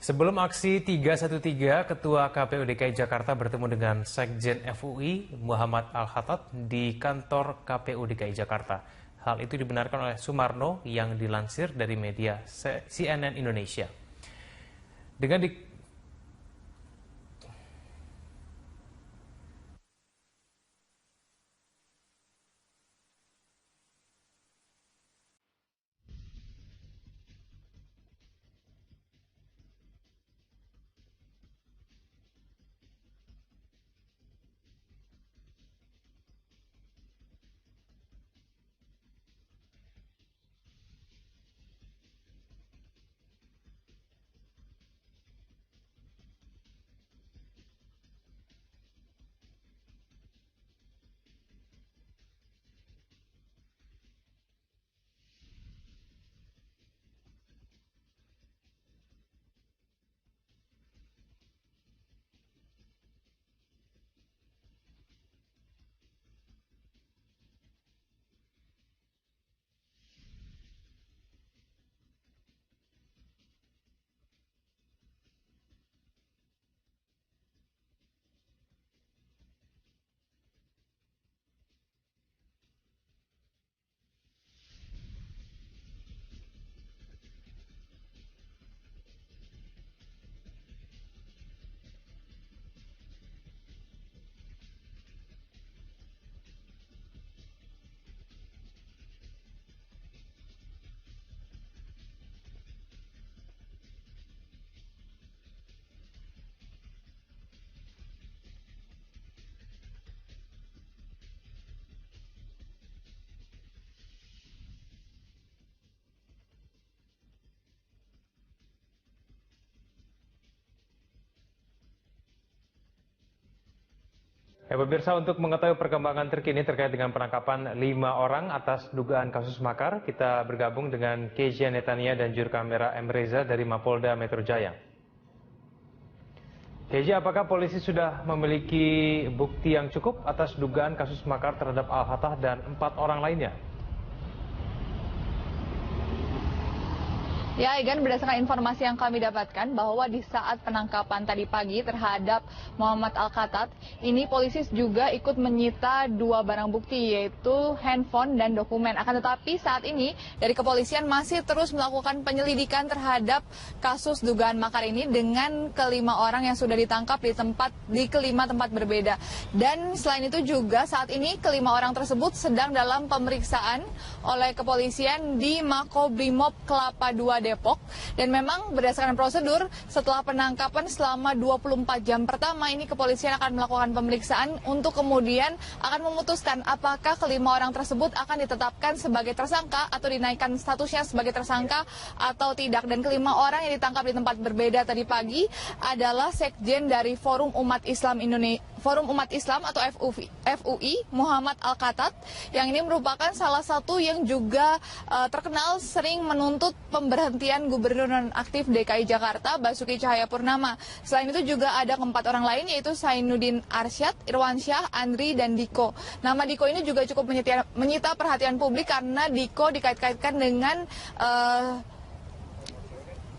Sebelum aksi 313, Ketua KPU DKI Jakarta bertemu dengan Sekjen FUI Muhammad Al-Khattab di kantor KPU DKI Jakarta. Hal itu dibenarkan oleh Sumarno yang dilansir dari media CNN Indonesia. Dengan pemirsa, untuk mengetahui perkembangan terkini terkait dengan penangkapan 5 orang atas dugaan kasus makar, kita bergabung dengan Kezia Netania dan juru kamera M. Reza dari Mapolda Metro Jaya. Kezia, apakah polisi sudah memiliki bukti yang cukup atas dugaan kasus makar terhadap Al-Khattab dan 4 orang lainnya? Ya, Egan, berdasarkan informasi yang kami dapatkan bahwa di saat penangkapan tadi pagi terhadap Muhammad Al-Khattab, ini polisi juga ikut menyita 2 barang bukti, yaitu handphone dan dokumen. Akan tetapi saat ini dari kepolisian masih terus melakukan penyelidikan terhadap kasus dugaan makar ini dengan kelima orang yang sudah ditangkap di kelima tempat berbeda. Dan selain itu juga saat ini kelima orang tersebut sedang dalam pemeriksaan oleh kepolisian di Makobrimob Kelapa II Depok. Dan memang berdasarkan prosedur setelah penangkapan selama 24 jam pertama ini kepolisian akan melakukan pemeriksaan untuk kemudian akan memutuskan apakah kelima orang tersebut akan ditetapkan sebagai tersangka atau dinaikkan statusnya sebagai tersangka atau tidak. Dan kelima orang yang ditangkap di tempat berbeda tadi pagi adalah Sekjen dari Forum Umat Islam atau FUI Muhammad Al-Khattab, yang ini merupakan salah satu yang juga terkenal sering menuntut pemberhentian Gubernur nonaktif DKI Jakarta Basuki Cahayapurnama. Selain itu juga ada keempat orang lain, yaitu Sainuddin Arsyad, Irwansyah, Andri, dan Diko. Nama Diko ini juga cukup menyita perhatian publik karena Diko dikait-kaitkan dengan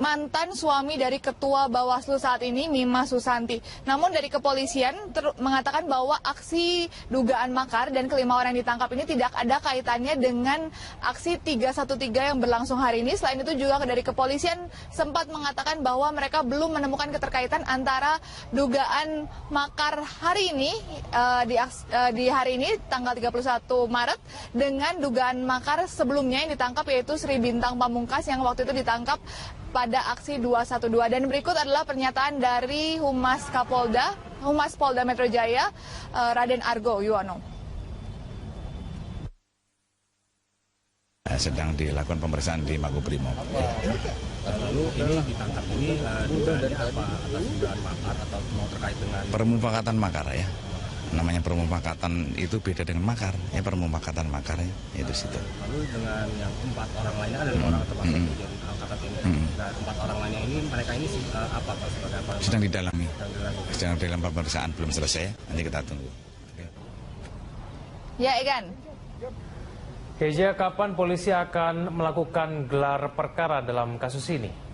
mantan suami dari Ketua Bawaslu saat ini, Mima Susanti. Namun dari kepolisian mengatakan bahwa aksi dugaan makar dan kelima orang yang ditangkap ini tidak ada kaitannya dengan aksi 313 yang berlangsung hari ini. Selain itu juga dari kepolisian sempat mengatakan bahwa mereka belum menemukan keterkaitan antara dugaan makar hari ini di hari ini tanggal 31 Maret dengan dugaan makar sebelumnya yang ditangkap, yaitu Sri Bintang Pamungkas yang waktu itu ditangkap pada aksi 212. Dan berikut adalah pernyataan dari Humas Polda Metro Jaya, Raden Argo Yuwono. Sedang dilakukan pemeriksaan di Makobrimob. Lalu ini ditangkap ini dugaannya apa? Atas dugaan makar atau mau terkait dengan Permufakatan makar ya. Namanya permufakatan itu beda dengan makar, ya permufakatan makar ya, itu situ. Lalu dengan yang 4 orang lainnya ada 5 orang termasuk Sekjen Al-Khattab ini. Nah, 4 orang lainnya ini mereka ini apa Pak, sebagai apa? Sedang didalami. Sedang dalam pemeriksaan, belum selesai. Nanti kita tunggu. Ya, Egan. Kezia, kapan polisi akan melakukan gelar perkara dalam kasus ini?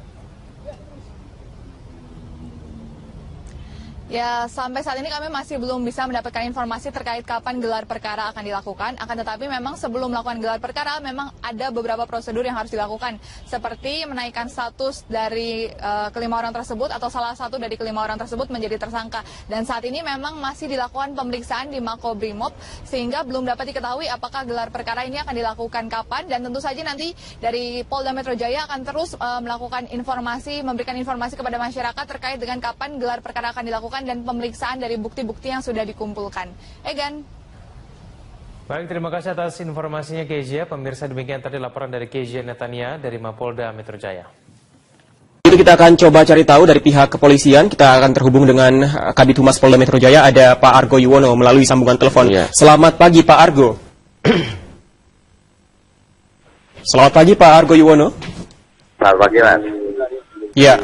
Ya, sampai saat ini kami masih belum bisa mendapatkan informasi terkait kapan gelar perkara akan dilakukan. Akan tetapi memang sebelum melakukan gelar perkara, memang ada beberapa prosedur yang harus dilakukan. Seperti menaikkan status dari kelima orang tersebut atau salah satu dari kelima orang tersebut menjadi tersangka. Dan saat ini memang masih dilakukan pemeriksaan di Makobrimob, sehingga belum dapat diketahui apakah gelar perkara ini akan dilakukan kapan. Dan tentu saja nanti dari Polda Metro Jaya akan terus melakukan informasi, memberikan informasi kepada masyarakat terkait dengan kapan gelar perkara akan dilakukan dan pemeriksaan dari bukti-bukti yang sudah dikumpulkan. Egan. Baik, terima kasih atas informasinya Kezia. Pemirsa, demikian tadi laporan dari Kezia Netania dari Mapolda Metro Jaya. Itu kita akan coba cari tahu dari pihak kepolisian. Kita akan terhubung dengan Kabid Humas Polda Metro Jaya, ada Pak Argo Yuwono melalui sambungan telepon. Ya. Selamat pagi Pak Argo. Selamat pagi Pak Argo Yuwono. Selamat pagi Mas. Ya.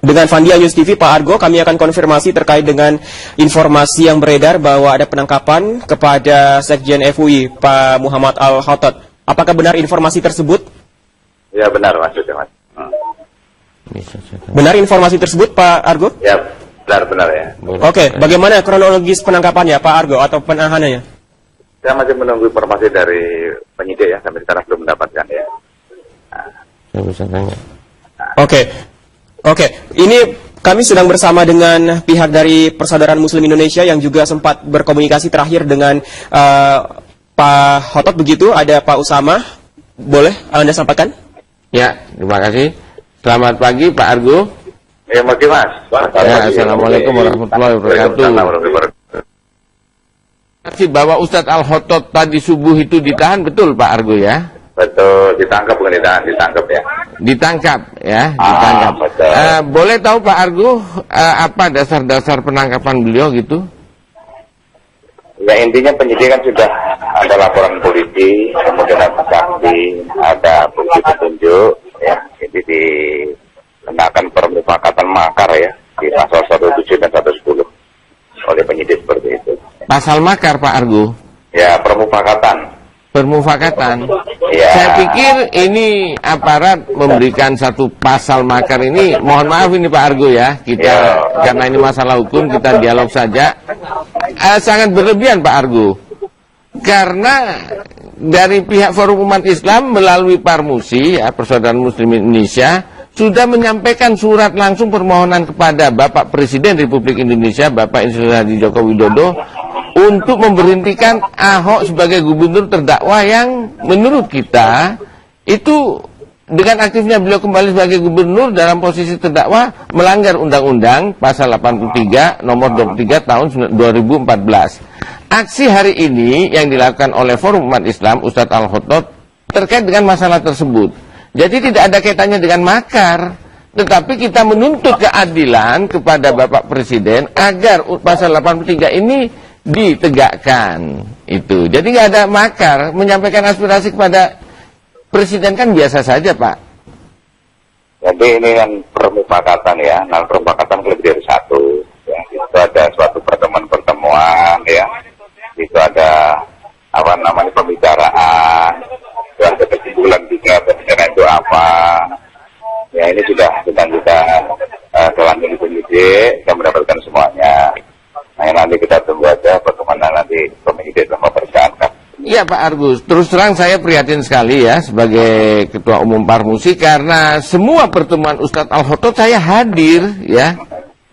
Dengan Vandia News TV, Pak Argo, kami akan konfirmasi terkait dengan informasi yang beredar bahwa ada penangkapan kepada Sekjen FUI, Pak Muhammad Al-Khattat. Apakah benar informasi tersebut? Ya benar Mas. Benar informasi tersebut, Pak Argo? Ya benar ya. Oke, bagaimana kronologis penangkapannya, Pak Argo, atau penahanannya? Saya masih menunggu informasi dari penyidik ya, sampai sekarang belum mendapatkan ya. Saya bisa tanya. Oke, ini kami sedang bersama dengan pihak dari Persaudaraan Muslim Indonesia yang juga sempat berkomunikasi terakhir dengan Pak Khattat begitu, ada Pak Usama. Boleh Anda sampaikan? Ya, terima kasih. Selamat pagi Pak Argo. Ya pagi Mas. Ya, Assalamualaikum warahmatullahi wabarakatuh. Bahwa Ustadz Al-Khattat tadi subuh itu ditahan, betul Pak Argo ya? Betul, ditangkap bukan ditahan, ditangkap ya. Ditangkap ya, ditangkap. Boleh tahu Pak Argo apa dasar-dasar penangkapan beliau gitu? Ya intinya penyidikan sudah ada laporan polisi, kemudian ada saksi, ada bukti petunjuk, ya. Jadi dikenakan permufakatan makar ya di pasal 107 dan 110 oleh penyidik seperti itu. Pasal makar Pak Argo? Ya permufakatan. Permufakatan. Ya. Saya pikir ini aparat memberikan satu pasal makar ini, mohon maaf ini Pak Argo ya, kita karena ini masalah hukum kita dialog saja. Sangat berlebihan Pak Argo. Karena dari pihak Forum Umat Islam melalui Parmusi, ya, Persaudaraan Muslim Indonesia, sudah menyampaikan surat langsung permohonan kepada Bapak Presiden Republik Indonesia, Bapak Insinyur Haji Joko Widodo, untuk memberhentikan Ahok sebagai gubernur terdakwa yang menurut kita itu dengan aktifnya beliau kembali sebagai gubernur dalam posisi terdakwa melanggar undang-undang pasal 83 nomor 23 tahun 2014. Aksi hari ini yang dilakukan oleh Forum Umat Islam Ustadz Al-Khattat terkait dengan masalah tersebut. Jadi tidak ada kaitannya dengan makar, tetapi kita menuntut keadilan kepada Bapak Presiden agar pasal 83 ini ditegakkan itu. Jadi nggak ada makar, menyampaikan aspirasi kepada Presiden kan biasa saja Pak. Jadi ini kan permufakatan ya, nah permufakatan lebih dari satu. Ya, itu ada suatu pertemuan ya, itu ada apa namanya pembicaraan, itu ada kesimpulan juga pembicaraan itu apa. Ya ini sudah sedang kita telanjang penyidik, kita mendapatkan semuanya. Nah, nanti kita tunggu aja bagaimana nanti penyidik mempersiapkan. Iya Pak Argus, terus terang saya prihatin sekali ya sebagai Ketua Umum Parmusi karena semua pertemuan Ustadz Al-Khattat saya hadir ya.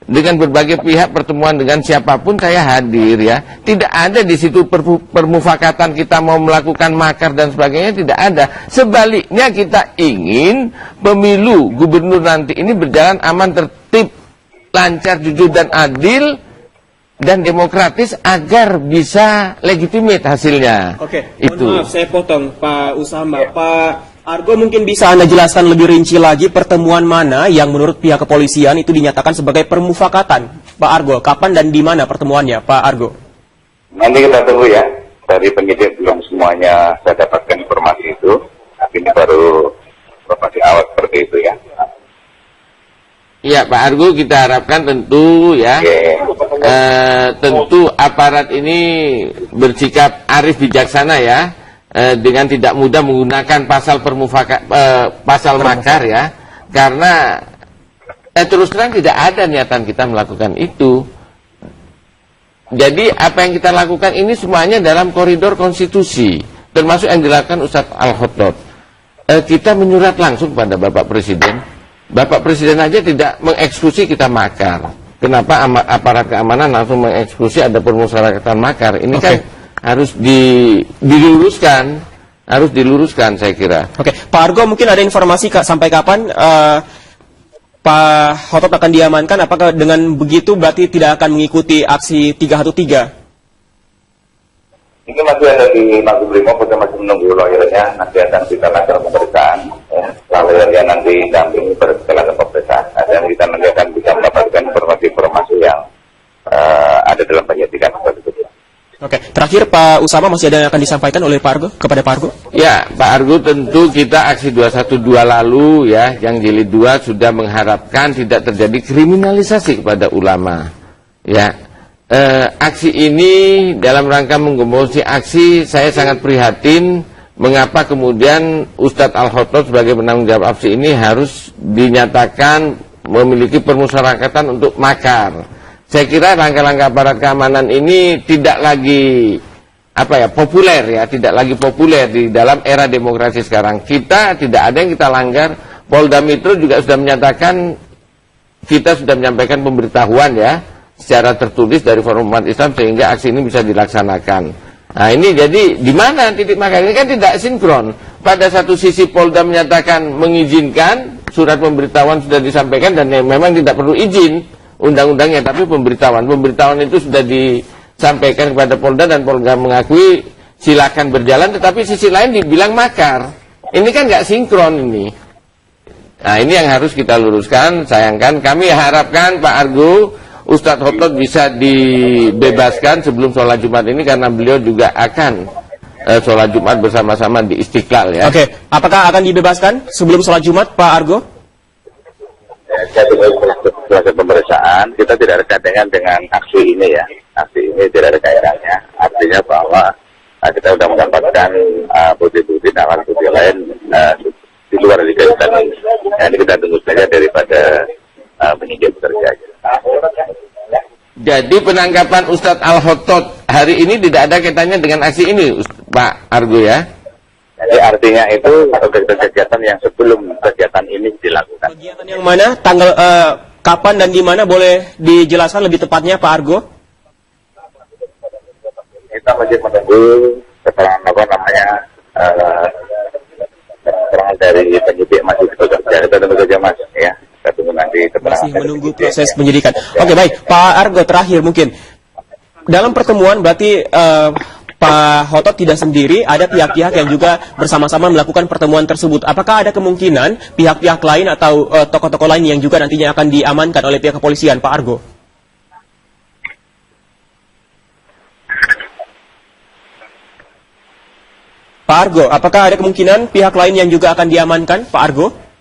Dengan berbagai pihak pertemuan dengan siapapun saya hadir ya. Tidak ada di situ permufakatan kita mau melakukan makar dan sebagainya, tidak ada. Sebaliknya kita ingin pemilu gubernur nanti ini berjalan aman, tertib, lancar, jujur dan adil dan demokratis agar bisa legitimate hasilnya. Oke, itu. Mohon maaf saya potong Pak Usama. Pak Argo mungkin bisa Anda jelaskan lebih rinci lagi pertemuan mana yang menurut pihak kepolisian itu dinyatakan sebagai permufakatan. Pak Argo, kapan dan di mana pertemuannya Pak Argo? Nanti kita tunggu ya, dari penyidik belum semuanya saya dapatkan informasi itu. Ini baru informasi awal seperti itu ya. Iya Pak Argo, kita harapkan tentu ya, tentu aparat ini bersikap arif bijaksana ya, dengan tidak mudah menggunakan pasal makar ya, karena terus terang tidak ada niatan kita melakukan itu. Jadi apa yang kita lakukan ini semuanya dalam koridor konstitusi, termasuk yang dilakukan Ustadz Al-Khattad. Kita menyurat langsung pada Bapak Presiden. Bapak Presiden aja tidak mengeksekusi kita makar. Kenapa aparat keamanan langsung mengeksekusi ada permusyarakatan makar? Ini kan harus diluruskan. Harus diluruskan, saya kira. Oke, Pak Argo, mungkin ada informasi sampai kapan Pak Khattad akan diamankan? Apakah dengan begitu berarti tidak akan mengikuti aksi 313? Ini masih ada di Makobrimob, kita masih menunggu lawyernya. Nanti akan kita lakukan pemeriksaan. Ya. Lawyernya nanti dampingi setelah pemeriksaan. Dan kita nanti akan bisa mendapatkan informasi-informasi yang ada dalam penyidikan tersebut. Oke, terakhir Pak Usama, masih ada yang akan disampaikan oleh Pak Argo kepada Pak Argo? Ya, Pak Argo, tentu kita aksi 212 lalu ya, yang jilid 2 sudah mengharapkan tidak terjadi kriminalisasi kepada ulama. Ya, aksi ini dalam rangka menggembosi aksi, saya sangat prihatin mengapa kemudian Ustadz Al-Khattad sebagai penanggung jawab aksi ini harus dinyatakan memiliki permusyarakatan untuk makar. Saya kira langkah-langkah aparat keamanan ini tidak lagi populer ya, tidak lagi populer di dalam era demokrasi sekarang. Kita tidak ada yang kita langgar. Polda Metro juga sudah menyatakan, kita sudah menyampaikan pemberitahuan ya secara tertulis dari Forum Umat Islam sehingga aksi ini bisa dilaksanakan. Nah ini jadi di mana titik makar ini kan tidak sinkron. Pada satu sisi Polda menyatakan mengizinkan, surat pemberitahuan sudah disampaikan dan memang tidak perlu izin undang-undangnya, tapi pemberitahuan itu sudah disampaikan kepada Polda dan Polda mengakui silakan berjalan, tetapi sisi lain dibilang makar. Ini kan nggak sinkron ini. Nah ini yang harus kita luruskan. Sayangkan, kami harapkan Pak Argo, Ustadz Khattad bisa dibebaskan sebelum sholat Jumat ini, karena beliau juga akan sholat Jumat bersama-sama di Istiqlal ya. Oke, apakah akan dibebaskan sebelum sholat Jumat Pak Argo? Proses pemeriksaan kita tidak ada kaitannya dengan aksi ini ya. Aksi ini tidak ada kaitannya. Artinya bahwa kita sudah mendapatkan bukti-bukti dan alat bukti lain di luar dari kaitan ini. Ini kita tunggu saja daripada penyidik bekerja. Jadi penangkapan Ustadz Al-Khattad hari ini tidak ada kaitannya dengan aksi ini, Pak Argo ya? Jadi artinya itu kegiatan yang sebelum kegiatan ini dilakukan. Kegiatan yang mana, tanggal, kapan dan di mana, boleh dijelaskan lebih tepatnya Pak Argo? Kita masih menunggu keterangan keterangan dari penyidik masih bekerja. Kita tunggu saja Mas ya. Kita tunggu nanti keterangan. Masih menunggu proses penyidikan. Oke, baik, Pak Argo, terakhir mungkin dalam pertemuan berarti Pak Khattad tidak sendiri, ada pihak-pihak yang juga bersama-sama melakukan pertemuan tersebut. Apakah ada kemungkinan pihak-pihak lain atau tokoh-tokoh lain yang juga nantinya akan diamankan oleh pihak kepolisian, Pak Argo? Pak Argo, apakah ada kemungkinan pihak lain yang juga akan diamankan, Pak Argo?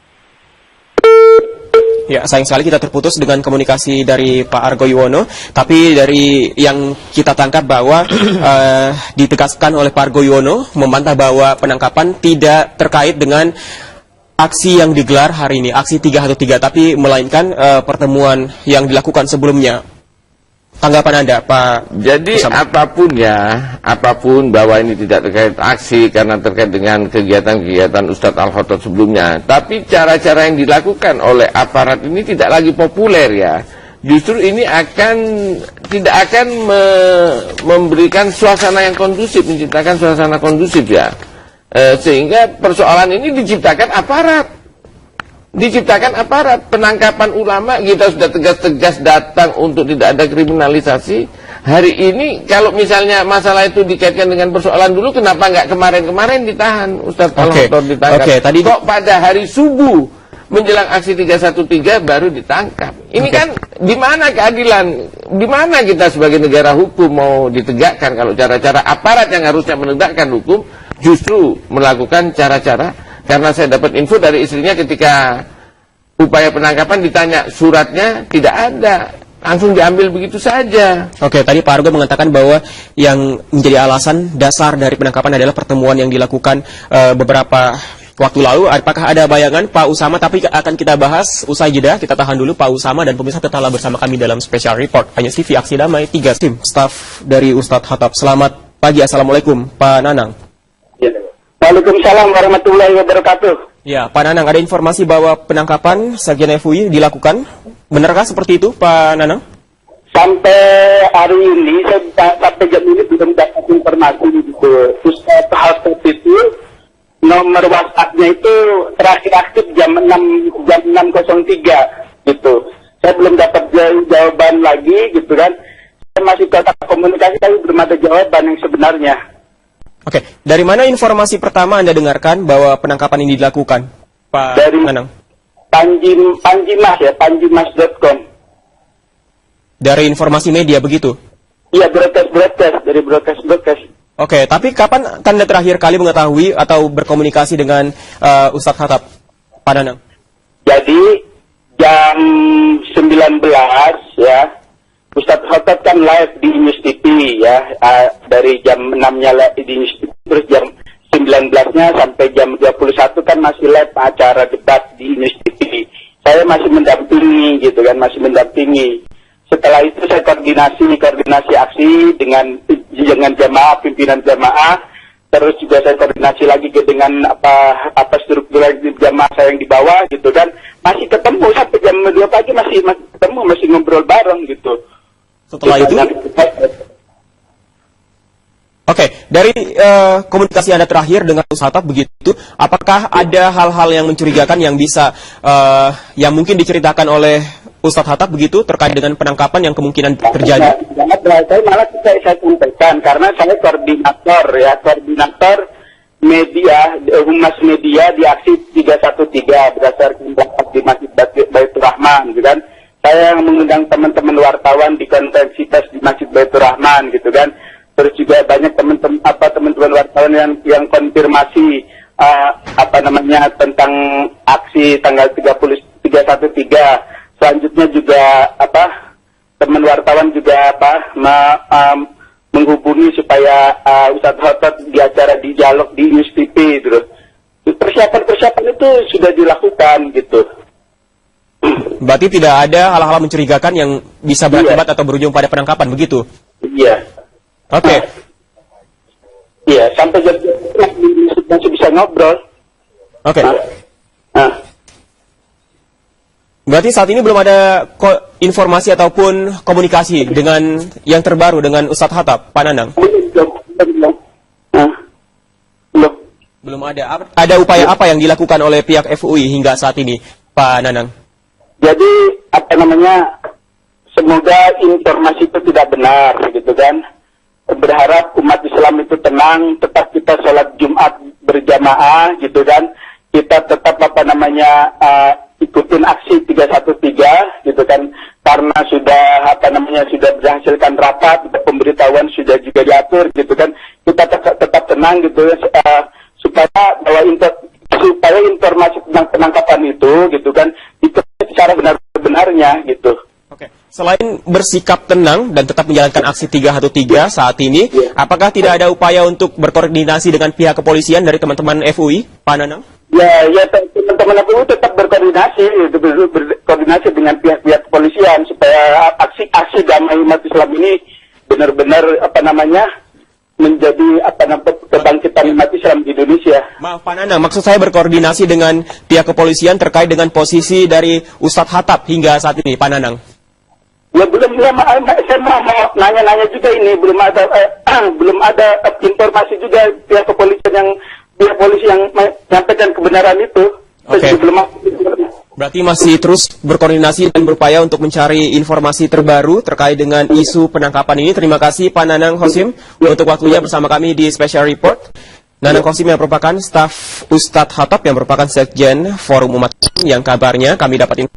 Ya, sayang sekali kita terputus dengan komunikasi dari Pak Argo Yuwono. Tapi dari yang kita tangkap bahwa ditegaskan oleh Pak Argo Yuwono membantah bahwa penangkapan tidak terkait dengan aksi yang digelar hari ini, aksi 313, tapi melainkan pertemuan yang dilakukan sebelumnya. Tanggapan Anda, Pak? Jadi apapun bahwa ini tidak terkait aksi karena terkait dengan kegiatan-kegiatan Ustadz Al-Khattad sebelumnya. Tapi cara-cara yang dilakukan oleh aparat ini tidak lagi populer ya. Justru ini tidak akan memberikan suasana yang kondusif, menciptakan suasana kondusif ya. Sehingga persoalan ini diciptakan aparat. Penangkapan ulama kita sudah tegas-tegas datang untuk tidak ada kriminalisasi. Hari ini kalau misalnya masalah itu dikaitkan dengan persoalan dulu, kenapa nggak kemarin-kemarin ditahan Ustadz Al-Khattad ditangkap? Tadi kok pada hari subuh menjelang aksi 313 baru ditangkap? Ini kan di mana keadilan? Di mana kita sebagai negara hukum mau ditegakkan kalau cara-cara aparat yang harusnya menegakkan hukum justru melakukan cara-cara? Karena saya dapat info dari istrinya ketika upaya penangkapan ditanya suratnya tidak ada, langsung diambil begitu saja. Oke, tadi Pak Argo mengatakan bahwa yang menjadi alasan dasar dari penangkapan adalah pertemuan yang dilakukan beberapa waktu lalu. Apakah ada bayangan Pak Usama? Tapi akan kita bahas usai jeda. Kita tahan dulu Pak Usama dan pemirsa tetaplah bersama kami dalam Special Report Anyus TV Aksi Damai 3 tim staf dari Ustadz Khattab. Selamat pagi, Assalamualaikum Pak Nanang. Ya. Waalaikumsalam warahmatullahi wabarakatuh. Ya, Pak Nanang, ada informasi bahwa penangkapan Sekjen FUI dilakukan. Benarkah seperti itu Pak Nanang? Sampai hari ini, sampai jam ini belum dapat informasi gitu. Ustadz Khattab itu nomor WhatsApp-nya itu terakhir aktif jam 6.03 gitu. Saya belum dapat jawaban lagi gitu kan. Saya masih kontak komunikasi tapi belum ada jawaban yang sebenarnya. Oke, dari mana informasi pertama Anda dengarkan bahwa penangkapan ini dilakukan, Pak Dari Nanang? Panjimas ya, panjimas.com. Dari informasi media begitu? Iya, broadcast, dari broadcast. Oke, tapi kapan Anda terakhir kali mengetahui atau berkomunikasi dengan Ustadz Khattab, Pak Nanang? Jadi jam 19 ya, Ustadz Khattab kan live di News TV ya, dari jam 6-nya live di News TV, terus jam 19-nya sampai jam 21 kan masih live acara debat di News TV. Saya masih mendampingi gitu kan, Setelah itu saya koordinasi aksi dengan jamaah, pimpinan jamaah, terus juga saya koordinasi lagi dengan apa struktur jamaah saya yang di bawah gitu kan, masih ketemu sampai jam 2 pagi masih ketemu, masih ngobrol bareng gitu. Setelah itu? Oke, dari komunikasi Anda terakhir dengan Ustadz Khattab begitu, apakah ada hal-hal yang mencurigakan yang bisa, yang mungkin diceritakan oleh Ustadz Khattab begitu terkait dengan penangkapan yang kemungkinan terjadi? Saya malah saya sampaikan karena saya koordinator media, humas media di aksi 313 berdasarkan rapat di Masjid Baitur Rahman, gitu kan. Saya yang mengundang teman-teman wartawan di konferensi pers di Masjid Baitur Rahman, gitu kan. Terus juga banyak teman-teman wartawan yang konfirmasi tentang aksi tanggal 313. Selanjutnya juga teman wartawan juga menghubungi supaya Ustadz Khattab di acara di dialog di News TV gitu. Persiapan itu sudah dilakukan gitu. Berarti tidak ada hal-hal mencurigakan yang bisa berakibat atau berujung pada penangkapan begitu? Iya. Oke. Iya, sampai jam masih bisa ngobrol. Oke. Berarti saat ini belum ada informasi ataupun komunikasi dengan yang terbaru dengan Ustadz Khattab, Pak Nanang? Belum ada. Ada upaya apa yang dilakukan oleh pihak FUI hingga saat ini, Pak Nanang? Jadi, semoga informasi itu tidak benar, gitu kan. Berharap umat Islam itu tenang, tetap kita sholat Jumat berjamaah, gitu kan. Kita tetap ikutin aksi 313 gitu kan, karena sudah sudah berhasilkan rapat, pemberitahuan sudah juga diatur gitu kan, kita tetap tenang gitu supaya informasi tentang penangkapan itu gitu kan itu secara benar-benarnya gitu. Oke. Selain bersikap tenang dan tetap menjalankan aksi 313 saat ini, apakah tidak ada upaya untuk berkoordinasi dengan pihak kepolisian dari teman-teman FUI, Pak Nanang? Ya, teman-teman FUI tetap berkoordinasi dengan pihak-pihak kepolisian supaya aksi damai umat Islam ini benar-benar menjadi kebangkitan umat Islam di Indonesia. Maaf Pak Nanang, maksud saya berkoordinasi dengan pihak kepolisian terkait dengan posisi dari Ustadz Khattab hingga saat ini, Pak Nanang. Ya saya mau nanya-nanya juga ini, belum ada informasi juga pihak polisi yang menyampaikan kebenaran itu. Oke. Berarti masih terus berkoordinasi dan berupaya untuk mencari informasi terbaru terkait dengan isu penangkapan ini. Terima kasih Pak Nanang Khosim untuk waktunya bersama kami di Special Report. Nanang Khosim yang merupakan staf Ustadz Khattab yang merupakan Sekjen Forum Umat yang kabarnya kami dapat